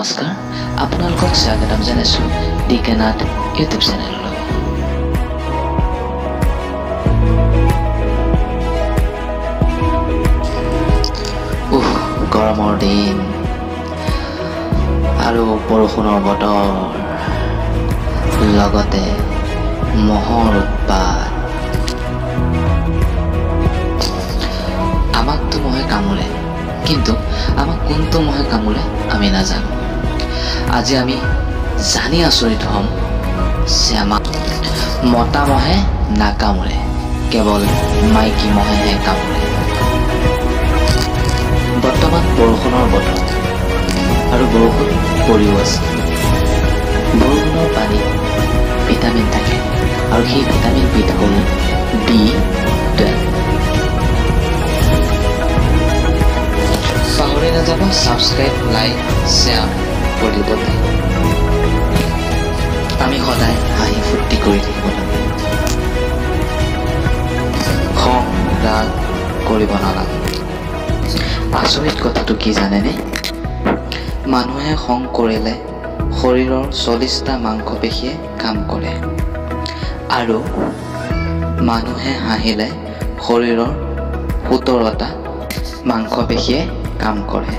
নমস্কাৰ আপোনালোকক স্বাগতম জনাইছোঁ ডিকে নাথ ইউটিউব চেনেললৈ। গৰমৰ দিন আৰু বৰষুণৰ বতৰ, লগতে মহৰ উৎপাত। আমাকতো মহে কামোৰে, কিন্তু আমাক কোনটো মহে কামোৰে আমি নাজানো। আজি আমি জানি আচৰিত হ'ম যে আমাক মতা মহে নাকামোৰে, কেৱল মাইকী মহেহে কামোৰে। বৰ্তমান বৰষুণৰ বতৰ আৰু বৰষুণ পৰিও আছে। বৰষুণৰ পানীত ভিটামিন থাকে আৰু সেই ভিটামিনবিধ হ'ল B12। পাহৰি নাযাব ছাবস্ক্ৰাইব, লাইক, শ্বেয়াৰ কৰিবলৈ। আমি সদায় হাঁহি ফূৰ্তি কৰি থাকিব লাগে, খং ৰাগ কৰিব নালাগে। আচৰিত কথাটো কি জানেনে? মানুহে খং কৰিলে শৰীৰৰ 40টা মাংসপেশীয়ে কাম কৰে, আৰু মানুহে হাঁহিলে শৰীৰৰ 17টা মাংসপেশীয়ে কাম কৰে।